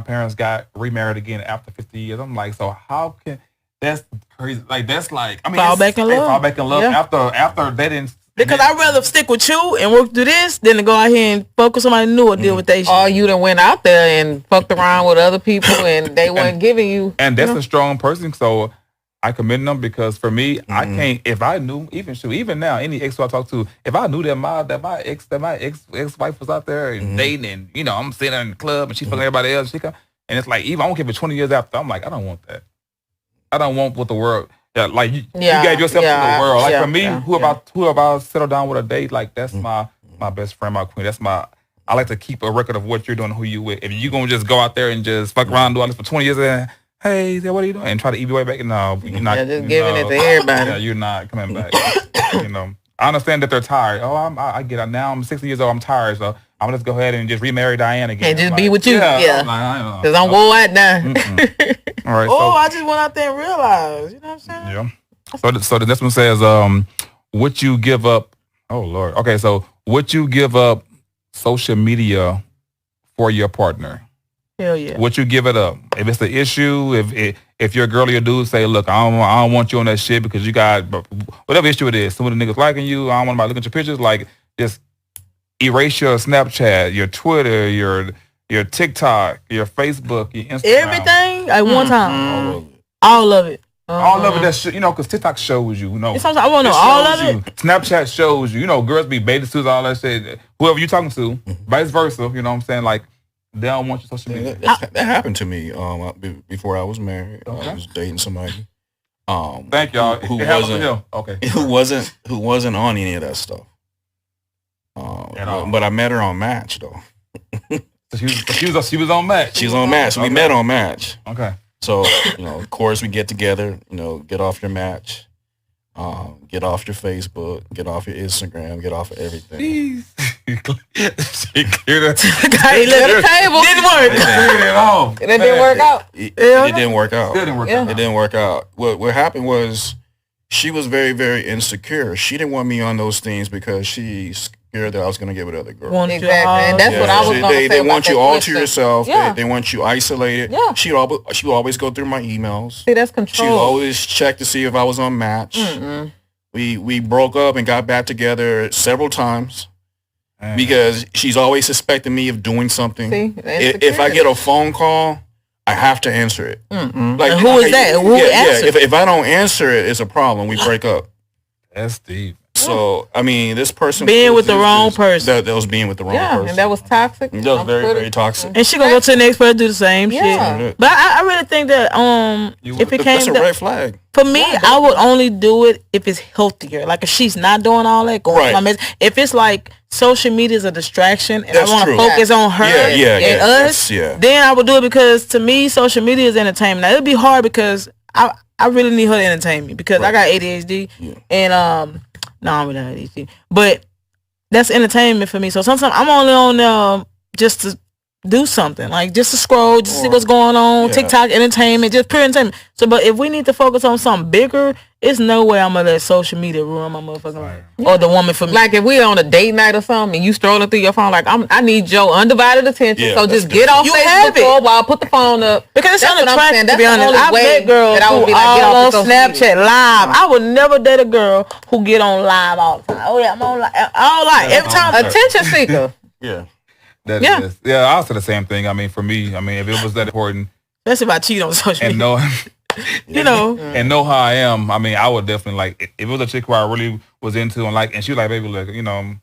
parents got remarried again after 50 years. I'm like, so how can, that's crazy. Like, that's like, I mean, fall back in love. Fall back in love after they didn't. Because I'd rather stick with you and work through this than to go out here and fuck with somebody new or deal with that shit. Or you done went out there and fucked around with other people and they weren't giving you. And that's a strong person. So I commend them, because for me, I can't, if I knew, even now, any ex who I talk to, if I knew that my ex-wife was out there and dating, and, I'm sitting in the club and she fucking everybody else, and it's like, even I don't care for 20 years after, I'm like, I don't want that. I don't want what the world. Yeah, like you gave yourself to the world. Like for me, who about settle down with a date? Like, that's my best friend, my queen. I like to keep a record of what you're doing, who you with. If you gonna just go out there and just fuck around and do all this for 20 years, and hey, what are you doing? And try to eat your way back. No, you're not. Just giving it to everybody. Yeah, you're not coming back. I understand that they're tired. I get it. Now I'm 60 years old. I'm tired, so I'm gonna just go ahead and just remarry Diane again. And just be with you. Yeah. Because I'm wore out now. All right. I just went out there and realized. You know what I'm saying? Yeah. So the next one says, would you give up? Oh Lord. Okay, so would you give up social media for your partner? Hell yeah. Would you give it up? If it's the issue, if your girl or your dude say, look, I don't want you on that shit because you got whatever issue it is, some of the niggas liking you, I don't want to look at your pictures, like just erase your Snapchat, your Twitter, your TikTok, your Facebook, your Instagram. Everything at one time. All of it. All of it, that shit, because TikTok shows you, I want to know all of it. Snapchat shows you, girls be bathing suits, all that shit. Whoever you talking to, vice versa, you know what I'm saying? Like, they don't want your social media. That happened to me before I was married. Okay. I was dating somebody. Thank y'all. Who wasn't on any of that stuff. But I met her on Match though. She was on Match. She was on Match. We met on Match. Okay. So, of course we get together, get off your Match, get off your Facebook, get off your Instagram, get off of everything. Jeez. She cleared the table. Didn't work. It didn't work out. It didn't work out. It didn't work out. What happened was she was very, very insecure. She didn't want me on those things because she's scared that I was going to get with other girls. Exactly. And that's what I was going to say. They want you all to yourself. Yeah. They want you isolated. Yeah. She would always go through my emails. See, that's control. She would always check to see if I was on Match. Mm-mm. We broke up and got back together several times because she's always suspecting me of doing something. See, if I get a phone call, I have to answer it. Mm-mm. Like, who is that? Who answered? If I don't answer it, it's a problem. We break up. That's deep. So, I mean, this person... Being with the wrong person. That was being with the wrong person. And that was toxic. That was very, very toxic. And she gonna go to the next person do the same shit. But I really think that if it came that's a red flag. For me, I would only do it if it's healthier. Like if she's not doing all that, if it's like social media is a distraction and I want to focus on her and us, then I would do it because to me, social media is entertainment. Now it'd be hard because I really need her to entertain me because I got ADHD and no, I'm with ADHD, but that's entertainment for me. So sometimes I'm only on just to do something, like just to scroll, just to see what's going on, TikTok, entertainment, just pure entertainment. So, but if we need to focus on something bigger, it's no way I'm gonna let social media ruin my motherfucking life or the woman for me. Like if we on a date night or something and you strolling through your phone, like I need your undivided attention. So just get off Facebook for a while, put the phone up because it's unattractive. To be honest, I've met girls who all on Snapchat live. I would never date a girl who get on live all the time. Oh yeah, I'm on live all live every time. Attention seeker. Yeah. I'll say the same thing. I mean, for me, if it was that important, especially if I cheat on social media, and know how I am. I would definitely like if it was a chick who I really was into and she was like, baby, look, and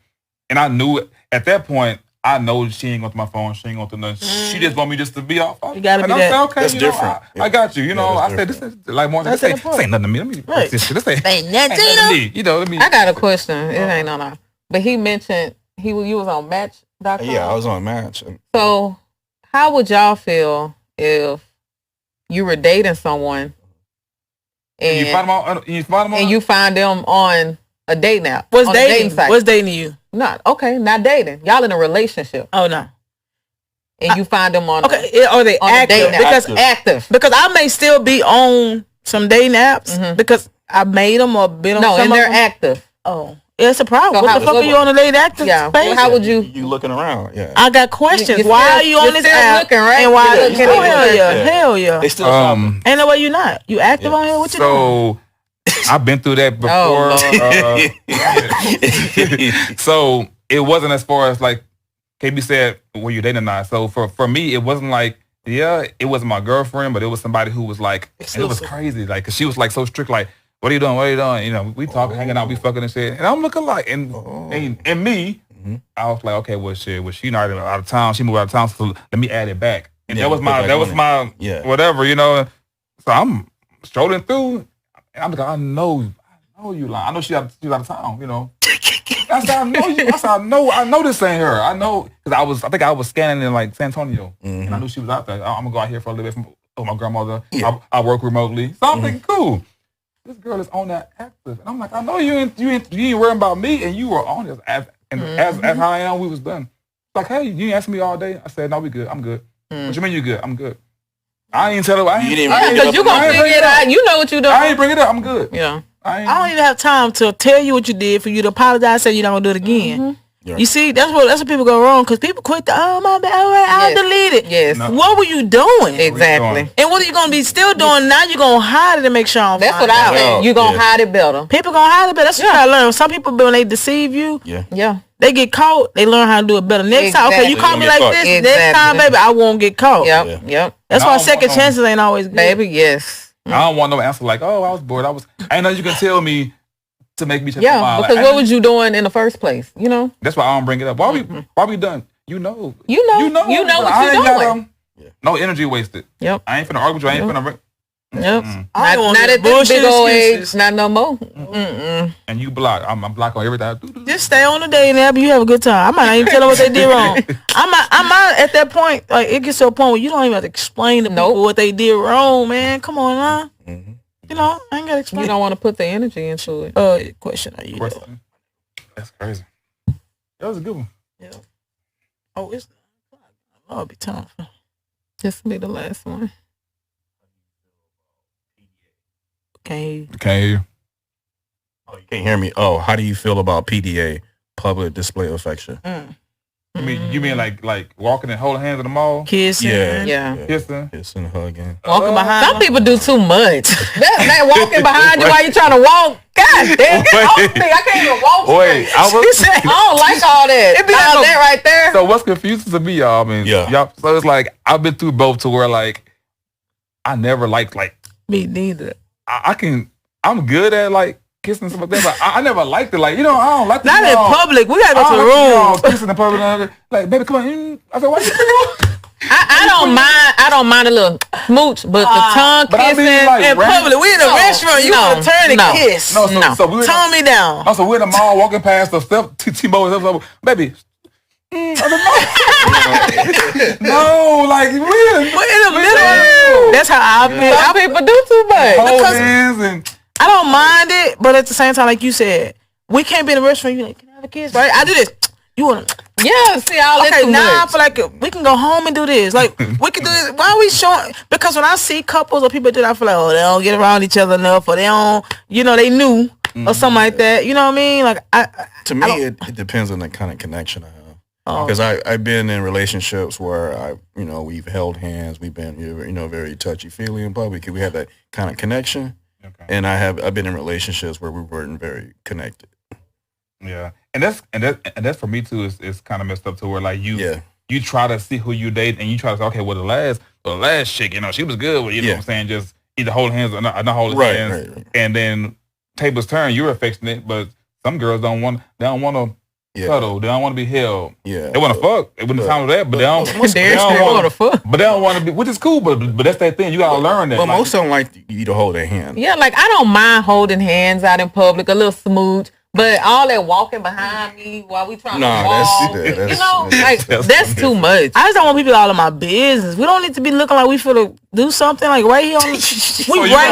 I knew it at that point. I know she ain't going to my phone. She ain't going to nothing. She just want me just to be off. You gotta be that. Okay, that's different. I got you. I said this is like more. This ain't nothing to me. Let me this ain't nothing to me. Let me. I got a question. It ain't no. But he mentioned you was on Match.com. Yeah, I was on Match. So, how would y'all feel if you were dating someone and you find them on a dating app? What's dating? What's dating you? Not dating. Y'all in a relationship. Oh no. And you find them on are they active? Active. Because I may still be on some dating apps because I made them or been on some and they're active. Oh. It's a problem. So what the fuck are you on a late active space? Well, how would you looking around? Yeah. I got questions. Why are you on this app? Looking, right? And why looking? Hell yeah. They still ain't no way you're not. You active on here? What you doing? I've been through that before. So it wasn't as far as like Kbee said, were you dating or not? So for me, it wasn't like, it wasn't my girlfriend, but it was somebody who was like, and it was crazy. Like, cause she was like so strict, like, what are you doing? What are you doing? We talking, hanging out, we fucking and shit. And I'm looking like, and me, I was like, okay, well, shit, well, she not out of town. She moved out of town, so let me add it back. And that was my whatever, So I'm strolling through, and I'm like, I know you lying. I know she's out of town, That's how I know you. That's how I know this ain't her. I know, because I think I was scanning in like San Antonio, and I knew she was out there. I'm gonna go out here for a little bit with my grandmother. I work remotely, so I'm thinking, cool. This girl is on that active, and I'm like, I know you ain't worrying about me, and you were on this as how I am. We was done. Like, hey, you ain't asked me all day. I said, no, we good. I'm good. What you mean you good? I'm good. I ain't tell her. Because you gonna figure it out. You know what you doing. I ain't bring it up. I'm good. Yeah. I don't even have time to tell you what you did for you to apologize. Say you don't gonna do it again. You see, that's what people go wrong because people quit my bad, all right, I'll delete it. Yes. No. What were you doing? Exactly. And what are you gonna be still doing now? You're gonna hide it to make sure that's what I mean. You're gonna hide it better. People gonna hide it better. That's what I learned. Some people, when they deceive you, they get caught. They learn how to do it better. Next time, okay, you call me like this. Next time, baby, I won't get caught. Yep. That's why second chances ain't always good. Baby, yes. I don't want no answer like, oh, I was bored. I know you can tell me to make me change my mind. Because what was you doing in the first place? You know. That's why I don't bring it up. Why we done? You know what you're doing. No energy wasted. Yep. I ain't finna argue with you. I ain't finna. Yep. Not at this big old age. Not no more. And you block. I'm block on everything. Just stay on the day and you have a good time. I might not even tell them what they did wrong. I'm out at that point. Like it gets to a point where you don't even have to explain to people what they did wrong, man. Come on, huh? You know, I ain't gotta explain. You don't want to put the energy into it. Question. Are you doing? That's crazy. That was a good one. Yeah. Oh, it's. I'll be time. This will be the last one. Can't hear you. Oh, you can't hear me. Oh, how do you feel about PDA, public display of affection? You mean like walking and holding hands in the mall? Kissing. Yeah. Kissing, hugging. Walking behind. Some people do too much. That walking behind you while you trying to walk. God damn, get off me. I can't even walk. Wait, I don't like all that. It be all that right there. So what's confusing to me, y'all, y'all, so it's like I've been through both to where like I never liked me neither. I'm good at like kissing and stuff like that, but I never liked it. Like, I don't like not in public. We gotta go to the room. Kissing in public. Like, baby, come on. I said, why you I don't mind a little smooch, but the tongue kissing in public. We in a restaurant. You want to turn and kiss? So tone me down. So we're in the mall walking past the stuff. T-Mobile and stuff. Baby. No, like we're in the middle. That's how I feel. Some people do too much. Hold hands and I don't mind it, but at the same time, like you said, we can't be in a restaurant. You like, can I have a kiss? Right? I do this. You wanna? Yeah. See, all that too much. I feel like we can go home and do this. Like we can do this. Why are we showing? Because when I see couples or people do that, I feel like, they don't get around each other enough, or they don't, they knew or something like that. You know what I mean? Like to me, it depends on the kind of connection I have. Because I've been in relationships where we've held hands, we've been very touchy feely in public. We have that kind of connection, and I've been in relationships where we weren't very connected. Yeah, and that's for me too. Is kind of messed up to where like you try to see who you date and you try to say, okay, well the last chick, she was good, but what I'm saying, just either hold hands or not hold hands, right. And then tables turn, you're affectionate, but some girls don't want to. Cuddle. They don't want to be held. Yeah, they want to fuck. They wouldn't time that, but they don't want to fuck. But they don't want to be, which is cool. But that's that thing. You gotta learn that. But most don't like you to hold their hand. Yeah, like I don't mind holding hands out in public, a little smooth. But all that walking behind me while we trying to walk, that's too much. I just don't want people all in my business. We don't need to be looking like we feel to do something like right here on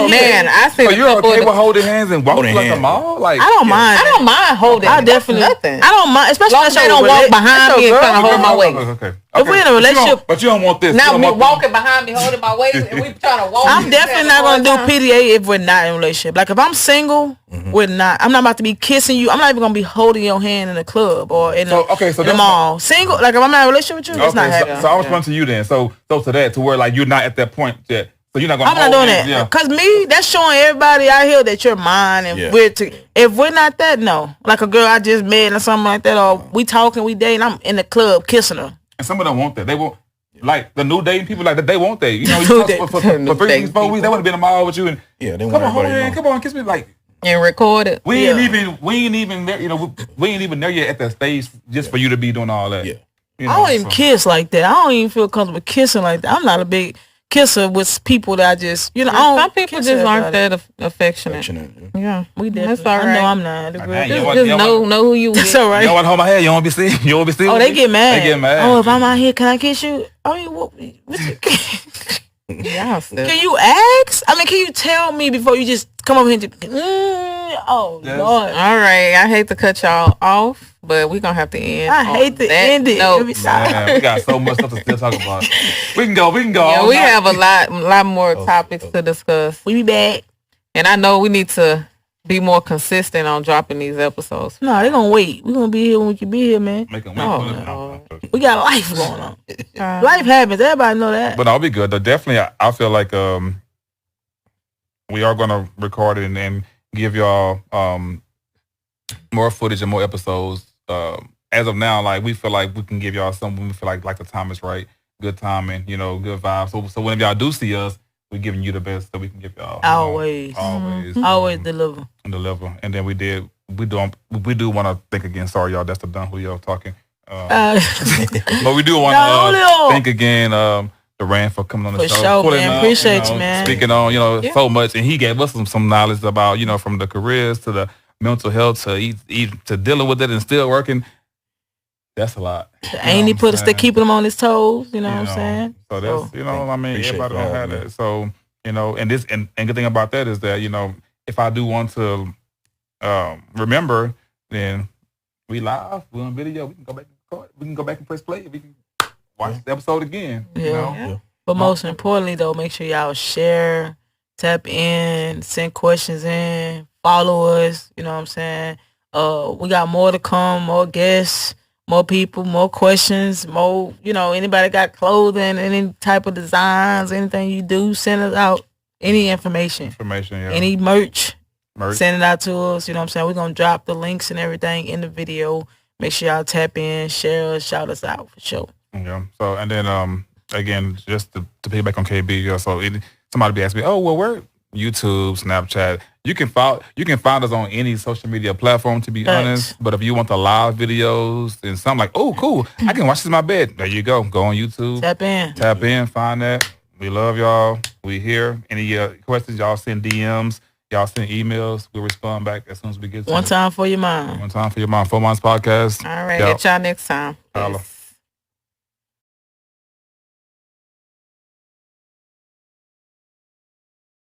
man. I see. So you're okay with holding hands and walking like a mall? Like I don't mind. I don't mind holding. I definitely nothing. I don't mind, especially if they don't walk behind me and trying to hold my waist. Okay. If we're in a relationship, but you don't want this. Now me walking behind me, holding my waist, and we trying to walk. I'm definitely not gonna do PDA if we're not in a relationship. Like if I'm single, we're not. I'm not about to be kissing you. I'm not even gonna be holding your hand in the club or in the mall. Single, like if I'm not in a relationship with you, it's not happening. So I respond to you then. So to that, to where like you're not at that point yet. So you're not gonna. I'm not doing that. Yeah. Cause me, that's showing everybody out here that you're mine and if we're not that, no. Like a girl I just met or something like that, or we talking, we dating, I'm in the club kissing her. And some of them want that. They want like the new dating people like that. They want that. For 3 weeks, 4 weeks, they want to be in the mall with you and they come on, hold on, come on, kiss me like. And record it. We ain't even there. We ain't even there yet at that stage just for you to be doing all that. Yeah. I don't even kiss like that. I don't even feel comfortable kissing like that. I'm not a big kisser with people that I just, some people just aren't that affectionate. Yeah, we definitely. That's all right. I know I'm not. Just know who you. That's all right. You don't want to hold my head. You won't be seen. You won't be seen. Oh, they get mad. Oh, if I'm out here, can I kiss you? I mean, what can you ask? I mean, can you tell me before you just come over here and Lord. All right. I hate to cut y'all off, but we're going to have to end. I hate to end it. Man, we got so much stuff to still talk about. We can go. Yeah, we have a lot more topics to discuss. We be back. And I know we need to be more consistent on dropping these episodes. No, they're gonna wait. We're gonna be here when we can be here, man. Make them wait. We got life going on. Life happens. Everybody know that. But I'll be good. Though. Definitely, I feel like we are gonna record it and give y'all more footage and more episodes. As of now, like we feel like we can give y'all something. We feel like the time is right, good timing, good vibes. So whenever y'all do see us, we're giving you the best that we can give y'all. Always deliver. And then we do want to thank again. Sorry, y'all. That's the Don Julio talking. But we do want to thank again Dorann for coming on the show. For sure, man. Appreciate you, man. Speaking on so much, and he gave us some knowledge about from the careers to the mental health to dealing with it and still working. That's a lot. Ain't he put us to keeping him on his toes? You know what I'm saying? So that's everybody don't have that. So and good thing about that is that if I do want to remember, then we live, we on video, we can go back and record, we can go back and press play, we can watch the episode again. But most importantly, though, make sure y'all share, tap in, send questions in, follow us. You know what I'm saying? We got more to come, more guests. More people, more questions, more, anybody got clothing, any type of designs, anything you do, send us out. Any information, any merch, send it out to us. You know what I'm saying? We're going to drop the links and everything in the video. Make sure y'all tap in, share us, shout us out for sure. Yeah. So, and then, again, just to piggyback on Kbee, so somebody be asking me, oh, well, where? YouTube, Snapchat. You can find us on any social media platform, to be honest. But if you want the live videos and something like, oh, cool, I can watch this in my bed. There you go. Go on YouTube. Tap in. Find that. We love y'all. We here. Any questions, y'all send DMs. Y'all send emails. We'll respond back as soon as we get to One time for your mind. 4 Minds Podcast. All right. Get y'all next time.